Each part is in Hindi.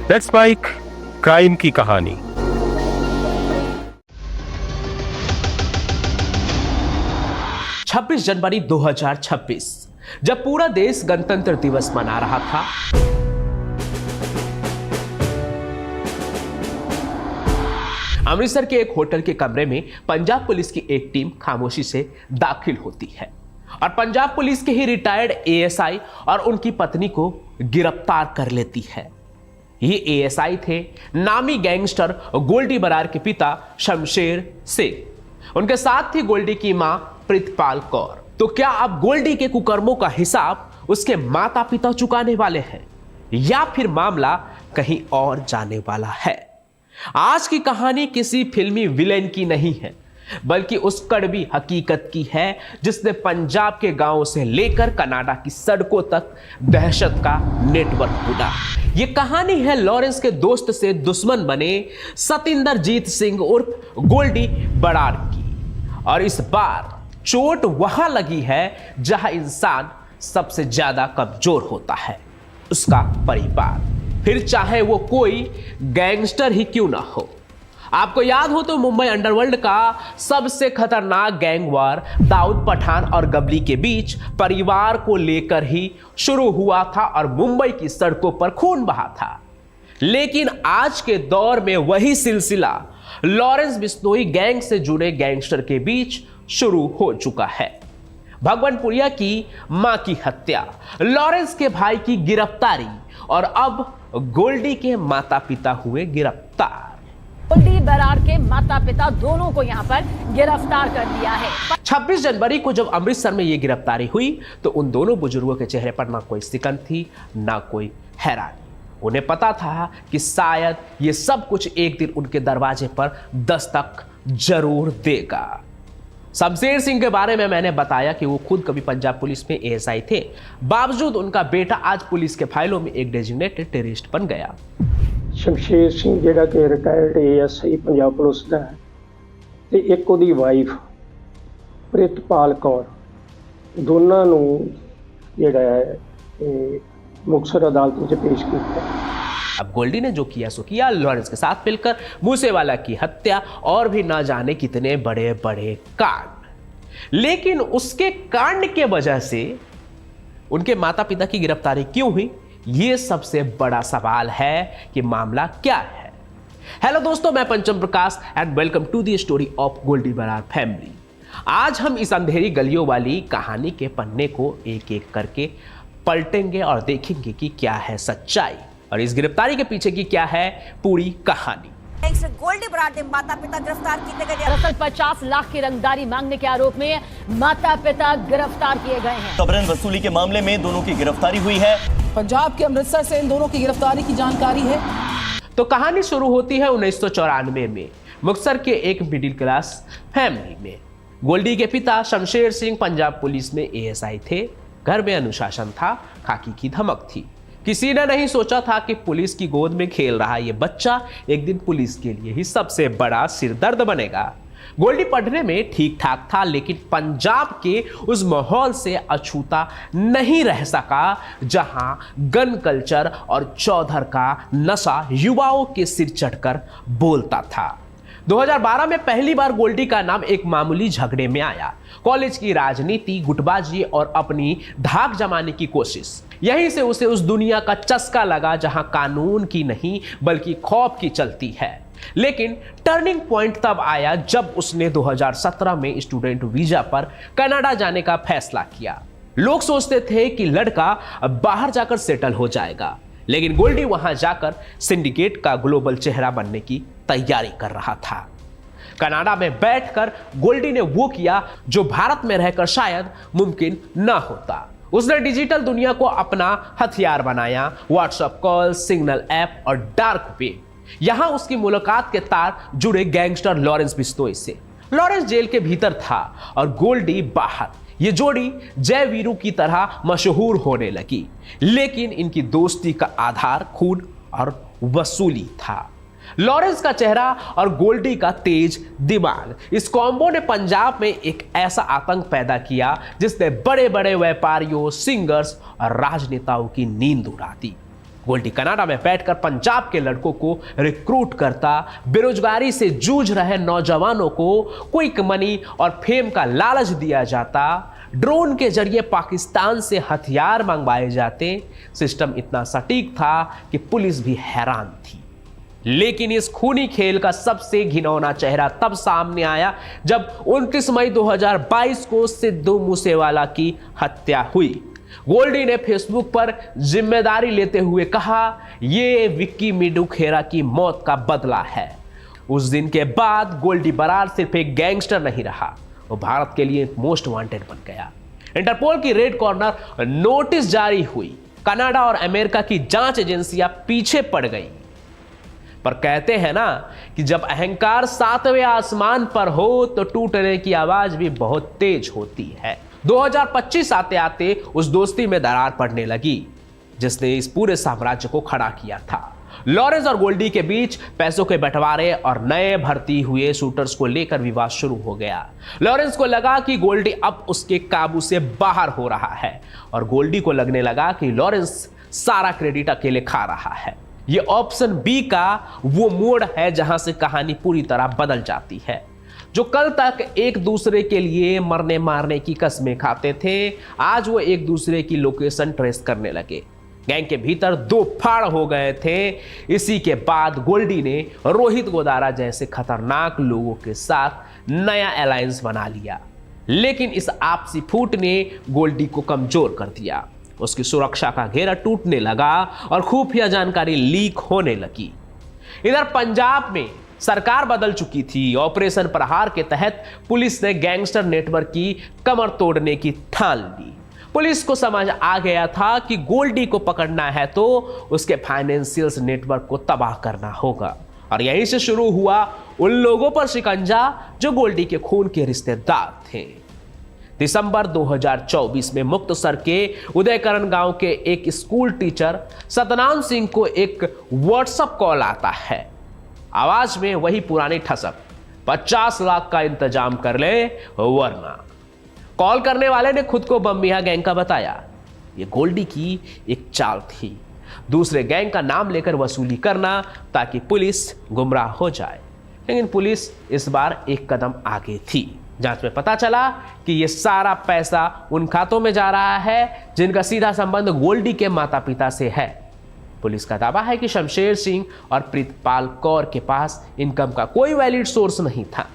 लेट्स स्पाइक क्राइम की कहानी। छब्बीस जनवरी 2026 जब पूरा देश गणतंत्र दिवस मना रहा था, अमृतसर के एक होटल के कमरे में पंजाब पुलिस की एक टीम खामोशी से दाखिल होती है और पंजाब पुलिस के ही रिटायर्ड एएसआई और उनकी पत्नी को गिरफ्तार कर लेती है। ये एएसआई थे नामी गैंगस्टर गोल्डी बरार के पिता शमशेर सिंह। उनके साथ थी गोल्डी की मां प्रीतपाल कौर। तो क्या अब गोल्डी के कुकर्मों का हिसाब उसके माता पिता चुकाने वाले हैं या फिर मामला कहीं और जाने वाला है? आज की कहानी किसी फिल्मी विलेन की नहीं है, बल्कि उस कड़वी हकीकत की है जिसने पंजाब के गांवों से लेकर कनाडा की सड़कों तक दहशत का नेटवर्क बुना। यह कहानी है लॉरेंस के दोस्त से दुश्मन बने सतिंदरजीत सिंह उर्फ गोल्डी बरार की। और इस बार चोट वहां लगी है जहां इंसान सबसे ज्यादा कमजोर होता है, उसका परिवार, फिर चाहे वो कोई गैंगस्टर ही क्यों ना हो। आपको याद हो तो मुंबई अंडरवर्ल्ड का सबसे खतरनाक गैंग वार दाऊद पठान और गबली के बीच परिवार को लेकर ही शुरू हुआ था और मुंबई की सड़कों पर खून बहा था। लेकिन आज के दौर में वही सिलसिला लॉरेंस बिश्नोई गैंग से जुड़े गैंगस्टर के बीच शुरू हो चुका है। भगवानपुरिया की मां की हत्या, लॉरेंस के भाई की गिरफ्तारी और अब गोल्डी के माता पिता हुए गिरफ्तार। गोल्डी बरार के माता पिता दोनों को यहां पर गिरफ्तार कर लिया है। 26 जनवरी को जब अमृतसर में यह गिरफ्तारी हुई तो उन दोनों बुजुर्गों के चेहरे पर ना कोई सिकन थी ना कोई हैरानी। उन्हें पता था कि शायद ये सब कुछ एक दिन उनके दरवाजे पर दस्तक जरूर देगा। शमशेर सिंह के बारे में मैंने बताया कि वो खुद कभी पंजाब पुलिस में एएसआई थे, बावजूद उनका बेटा आज पुलिस के फाइलों में एक डेजिग्नेटेड टेररिस्ट बन गया। शमशेर सिंह ਜਿਹੜਾ ਕਿ ਰਿਟਾਇਰਡ ਏਐਸਆਈ ਪੰਜਾਬ ਪੁਲਿਸ ਦਾ ਹੈ ਤੇ ਇੱਕ ਉਹਦੀ ਵਾਈਫ ਪ੍ਰਿਤਪਾਲ ਕੌਰ, ਦੋਨਾਂ ਨੂੰ ਜਿਹੜਾ ਹੈ ਮੁਕਤਸਰ ਅਦਾਲਤ ਵਿੱਚ ਪੇਸ਼ ਕੀਤਾ। अब गोल्डी ने जो किया सो किया, लॉरेंस के साथ मिलकर मूसेवाला की हत्या और भी ना जाने कितने बड़े बड़े कांड। लेकिन उसके कांड के वजह से उनके माता पिता की गिरफ्तारी क्यों हुई, यह सबसे बड़ा सवाल है कि मामला क्या है। हेलो दोस्तों, मैं Pancham Prakash and welcome to the story of Goldy Brar family. आज हम इस अंधेरी गलियों वाली कहानी के पन्ने को एक एक करके पलटेंगे और देखेंगे कि क्या है सच्चाई और इस गिरफ्तारी के पीछे की क्या है पूरी कहानी। गोल्डी बरार के माता पिता गिरफ्तार किए गए। दरअसल 50 लाख की रंगदारी मांगने के आरोप में माता पिता गिरफ्तार किए गए हैं। कबरन वसूली के मामले में दोनों की गिरफ्तारी हुई है। पंजाब के अमृतसर से इन दोनों की गिरफ्तारी की जानकारी है। तो कहानी शुरू होती है 1994 में मुक्तसर के एक मिडिल क्लास फैमिली में। गोल्डी के पिता शमशेर सिंह पंजाब पुलिस में एएसआई थे। घर में अनुशासन था, खाकी की धमक थी। किसी ने नहीं सोचा था कि पुलिस की गोद में खेल रहा यह बच्चा एक दिन पुलिस के लिए ही सबसे बड़ा सिरदर्द बनेगा। गोल्डी पढ़ने में ठीक ठाक था, लेकिन पंजाब के उस माहौल से अछूता नहीं रह सका जहां गन कल्चर और चौधर का नशा युवाओं के सिर चढ़कर बोलता था। 2012 में पहली बार गोल्डी का नाम एक मामूली झगड़े में आया। कॉलेज की राजनीति, गुटबाजी और अपनी धाक जमाने की कोशिश, यहीं से उसे उस दुनिया का चस्का लगा जहां कानून की नहीं बल्कि खौफ की चलती है। लेकिन टर्निंग पॉइंट तब आया जब उसने 2017 में स्टूडेंट वीजा पर कनाडा जाने का फैसला किया। लोग सोचते थे कि लड़का बाहर जाकर सेटल हो जाएगा, लेकिन गोल्डी वहां जाकर सिंडिकेट का ग्लोबल चेहरा बनने की तैयारी कर रहा था। कनाडा में बैठकर गोल्डी ने वो किया जो भारत में रहकर शायद मुमकिन ना होता। उसने डिजिटल दुनिया को अपना हथियार बनाया। व्हाट्सएप कॉल, सिग्नल ऐप और डार्क वेब। यहां उसकी मुलाकात के तार जुड़े गैंगस्टर लॉरेंस बिश्नोई से। लॉरेंस जेल के भीतर था और गोल्डी बाहर। ये जोड़ी जय वीरू की तरह मशहूर होने लगी, लेकिन इनकी दोस्ती का आधार खून और वसूली था। लॉरेंस का चेहरा और गोल्डी का तेज दिमाग, इस कॉम्बो ने पंजाब में एक ऐसा आतंक पैदा किया जिसने बड़े बड़े व्यापारियों, सिंगर्स और राजनेताओं की नींद उड़ा दी। गोल्डी कनाडा में बैठकर पंजाब के लड़कों को रिक्रूट करता, बेरोजगारी से जूझ रहे नौजवानों को क्विक मनी और फेम का लालच दिया जाता, ड्रोन के जरिए पाकिस्तान से हथियार मंगवाए जाते। सिस्टम इतना सटीक था कि पुलिस भी हैरान थी। लेकिन इस खूनी खेल का सबसे घिनौना चेहरा तब सामने आया जब 29 मई 2022 को सिद्धू मूसेवाला की हत्या हुई। गोल्डी ने फेसबुक पर जिम्मेदारी लेते हुए कहा, यह विक्की मिडू खेरा की मौत का बदला है। उस दिन के बाद गोल्डी बरार सिर्फ एक गैंगस्टर नहीं रहा, वो भारत के लिए मोस्ट वांटेड बन गया। इंटरपोल की रेड कॉर्नर नोटिस जारी हुई, कनाडा और अमेरिका की जांच एजेंसियां पीछे पड़ गई। पर कहते हैं ना कि जब अहंकार 7वें आसमान पर हो तो टूटने की आवाज भी बहुत तेज होती है। 2025 आते आते उस दोस्ती में दरार पड़ने लगी जिसने इस पूरे साम्राज्य को खड़ा किया था। लॉरेंस और गोल्डी के बीच पैसों के बंटवारे और नए भर्ती हुए शूटर्स को लेकर विवाद शुरू हो गया। लॉरेंस को लगा कि गोल्डी अब उसके काबू से बाहर हो रहा है और गोल्डी को लगने लगा कि लॉरेंस सारा क्रेडिट अकेले खा रहा है। ये ऑप्शन बी का वो मोड़ है जहां से कहानी पूरी तरह बदल जाती है। जो कल तक एक दूसरे के लिए मरने मारने की कसमें खाते थे, आज वो एक दूसरे की लोकेशन ट्रेस करने लगे। गैंग के भीतर दो फाड़ हो गए थे। इसी के बाद गोल्डी ने रोहित गोदारा जैसे खतरनाक लोगों के साथ नया अलायंस बना लिया। लेकिन इस आपसी फूट ने गोल्डी को कमजोर कर दिया। उसकी सुरक्षा का घेरा टूटने लगा और खुफिया जानकारी लीक होने लगी। इधर पंजाब में सरकार बदल चुकी थी। ऑपरेशन प्रहार के तहत पुलिस ने गैंगस्टर नेटवर्क की कमर तोड़ने की ठान ली। पुलिस को समझ आ गया था कि गोल्डी को पकड़ना है तो उसके फाइनेंशियल नेटवर्क को तबाह करना होगा। और यहीं से शुरू हुआ उन लोगों पर शिकंजा जो गोल्डी के खून के रिश्तेदार थे। दिसंबर 2024 में मुक्तसर के उदयकरण गांव के एक स्कूल टीचर सतनाम सिंह को एक व्हाट्सएप कॉल आता है। आवाज में वही पुरानी ठसक, 50 लाख का इंतजाम कर ले वरना। कॉल करने वाले ने खुद को बम्बिया गैंग का बताया। यह गोल्डी की एक चाल थी, दूसरे गैंग का नाम लेकर वसूली करना ताकि पुलिस गुमराह हो जाए। लेकिन पुलिस इस बार एक कदम आगे थी। जांच में पता चला कि यह सारा पैसा उन खातों में जा रहा है जिनका सीधा संबंध गोल्डी के माता पिता से है। पुलिस का दावा है कि शमशेर सिंह और प्रीतपाल कौर के पास इनकम का कोई वैलिड सोर्स नहीं था,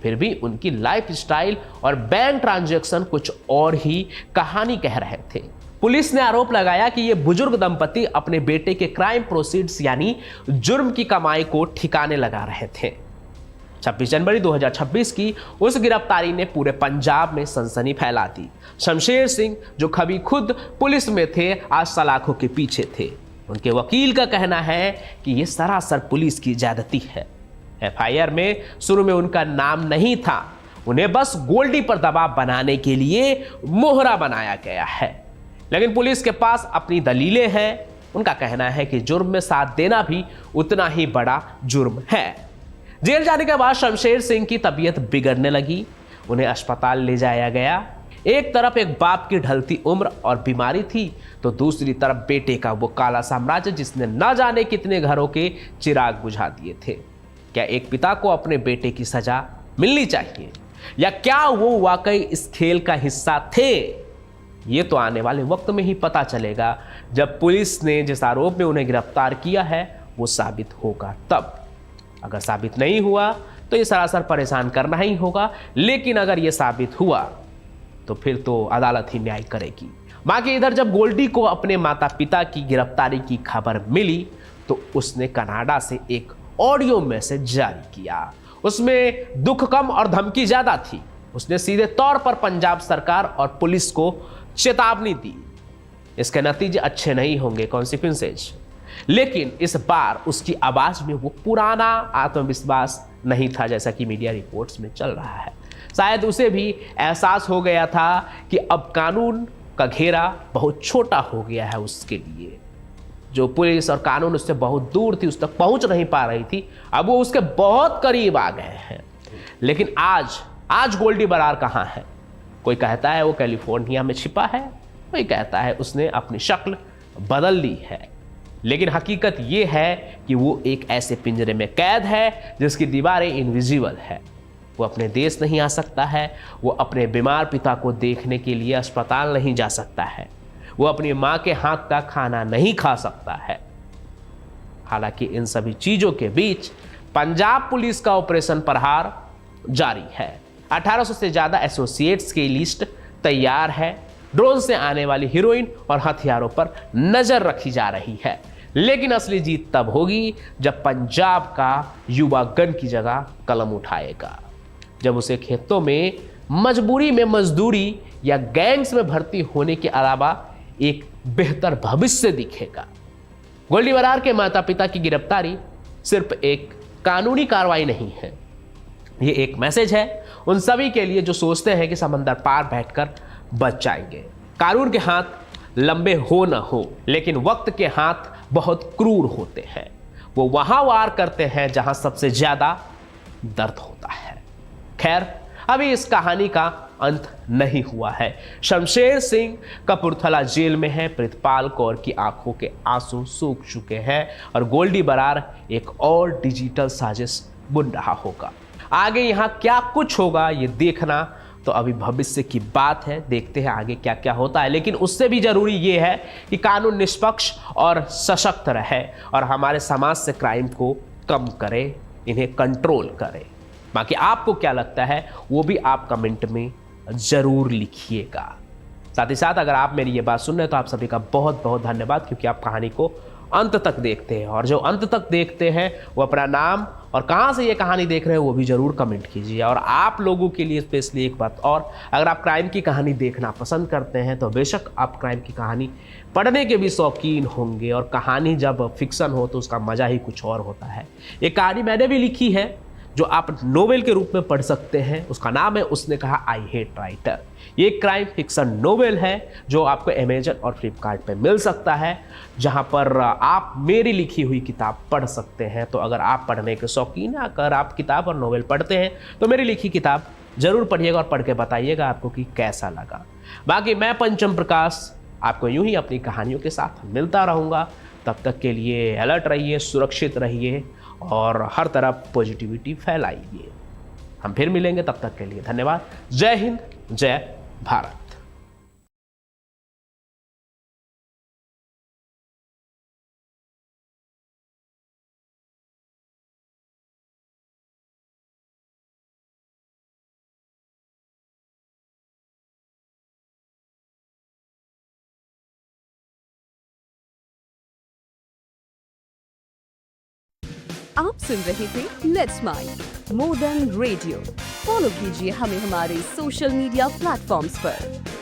फिर भी उनकी लाइफस्टाइल और बैंक ट्रांजैक्शन कुछ और ही कहानी कह रहे थे। पुलिस ने आरोप लगाया कि यह बुजुर्ग दंपति अपने बेटे के क्राइम प्रोसीड्स यानी जुर्म की कमाई को ठिकाने लगा रहे थे। 26 जनवरी 2026 की उस गिरफ्तारी ने पूरे पंजाब में सनसनी फैला दी। शमशेर सिंह जो कभी खुद पुलिस में थे, आज सलाखों के पीछे थे। उनके वकील का कहना है कि यह सरासर पुलिस की ज्यादती है। एफआईआर में शुरू में उनका नाम नहीं था, उन्हें बस गोल्डी पर दबाव बनाने के लिए मोहरा बनाया गया है। लेकिन पुलिस के पास अपनी दलीलें हैं। उनका कहना है कि जुर्म में साथ देना भी उतना ही बड़ा जुर्म है। जेल जाने के बाद शमशेर सिंह की तबीयत बिगड़ने लगी, उन्हें अस्पताल ले जाया गया। एक तरफ एक बाप की ढलती उम्र और बीमारी थी, तो दूसरी तरफ बेटे का वो काला साम्राज्य जिसने न जाने कितने घरों के चिराग बुझा दिए थे। क्या एक पिता को अपने बेटे की सजा मिलनी चाहिए या क्या वो वाकई इस खेल का हिस्सा थे? ये तो आने वाले वक्त में ही पता चलेगा, जब पुलिस ने जिस आरोप में उन्हें गिरफ्तार किया है वो साबित होगा तब। अगर साबित नहीं हुआ तो ये सरासर परेशान करना ही होगा, लेकिन अगर ये साबित हुआ तो फिर तो अदालत ही न्याय करेगी। बाकी इधर जब गोल्डी को अपने माता पिता की गिरफ्तारी की खबर मिली तो उसने कनाडा से एक ऑडियो मैसेज जारी किया। उसमें दुख कम और धमकी ज्यादा थी। उसने सीधे तौर पर पंजाब सरकार और पुलिस को चेतावनी दी, इसके नतीजे अच्छे नहीं होंगे, कॉन्सिक्वेंसेज। लेकिन इस बार उसकी आवाज में वो पुराना आत्मविश्वास नहीं था जैसा कि मीडिया रिपोर्ट्स में चल रहा है। शायद उसे भी एहसास हो गया था कि अब कानून का घेरा बहुत छोटा हो गया है उसके लिए। जो पुलिस और कानून उससे बहुत दूर थी, उस तक पहुंच नहीं पा रही थी, अब वो उसके बहुत करीब आ गए हैं। लेकिन आज गोल्डी बरार कहाँ है? कोई कहता है वो कैलिफोर्निया में छिपा है, कोई कहता है उसने अपनी शक्ल बदल ली है। लेकिन हकीकत ये है कि वो एक ऐसे पिंजरे में कैद है जिसकी दीवारें इनविजिबल है। वो अपने देश नहीं आ सकता है, वो अपने बीमार पिता को देखने के लिए अस्पताल नहीं जा सकता है, वो अपनी माँ के हाथ का खाना नहीं खा सकता है। हालांकि इन सभी चीजों के बीच पंजाब पुलिस का ऑपरेशन प्रहार जारी है। 1800 से ज्यादा एसोसिएट्स की लिस्ट तैयार है। ड्रोन से आने वाली हीरोइन और हथियारों पर नजर रखी जा रही है। लेकिन असली जीत तब होगी जब पंजाब का युवा गन की जगह कलम उठाएगा, जब उसे खेतों में मजबूरी में मजदूरी या गैंग्स में भर्ती होने के अलावा एक बेहतर भविष्य दिखेगा। गोल्डी बरार के माता पिता की गिरफ्तारी सिर्फ एक कानूनी कार्रवाई नहीं है, ये एक मैसेज है उन सभी के लिए जो सोचते हैं कि समंदर पार बैठकर बच जाएंगे। कानून के हाथ लंबे हो न हो, लेकिन वक्त के हाथ बहुत क्रूर होते हैं। वो वहां वार करते हैं जहां सबसे ज्यादा दर्द होता है। खैर, अभी इस कहानी का अंत नहीं हुआ है। शमशेर सिंह कपूरथला जेल में है। प्रितपाल कौर की आंखों के आंसू सूख चुके हैं और गोल्डी बरार एक और डिजिटल साजिश बुन रहा होगा। आगे यहाँ क्या कुछ होगा ये देखना तो अभी भविष्य की बात है। देखते हैं आगे क्या क्या होता है, लेकिन उससे भी जरूरी ये है कि कानून निष्पक्ष और सशक्त रहे और हमारे समाज से क्राइम को कम करे, इन्हें कंट्रोल करे। बाकी आपको क्या लगता है वो भी आप कमेंट में जरूर लिखिएगा। साथ ही साथ अगर आप मेरी ये बात सुन रहे हैं तो आप सभी का बहुत बहुत धन्यवाद, क्योंकि आप कहानी को अंत तक देखते हैं, और जो अंत तक देखते हैं वो अपना नाम और कहाँ से ये कहानी देख रहे हैं वो भी जरूर कमेंट कीजिए। और आप लोगों के लिए स्पेशली एक बात और, अगर आप क्राइम की कहानी देखना पसंद करते हैं तो बेशक आप क्राइम की कहानी पढ़ने के भी शौकीन होंगे, और कहानी जब फिक्शन हो तो उसका मजा ही कुछ और होता है। एक कहानी मैंने भी लिखी है जो आप नोवेल के रूप में पढ़ सकते हैं, उसका नाम है उसने कहा आई हेट राइटर। ये क्राइम फिक्शन नोवेल है जो आपको अमेजन और फ्लिपकार्ट पे मिल सकता है, जहां पर आप मेरी लिखी हुई किताब पढ़ सकते हैं। तो अगर आप पढ़ने के शौकीन हैं, अगर आप किताब और नोवेल पढ़ते हैं तो मेरी लिखी किताब जरूर पढ़िएगा और पढ़ के बताइएगा आपको कि कैसा लगा। बाकी मैं पंचम प्रकाश आपको यूं ही अपनी कहानियों के साथ मिलता रहूँगा। तब तक के लिए अलर्ट रहिए, सुरक्षित रहिए और हर तरफ पॉजिटिविटी फैलाइए। हम फिर मिलेंगे, तब तक के लिए धन्यवाद। जय हिंद, जय भारत। आप सुन रहे थे let's mind more than radio. Follow कीजिए हमें हमारे सोशल मीडिया प्लेटफॉर्म्स पर।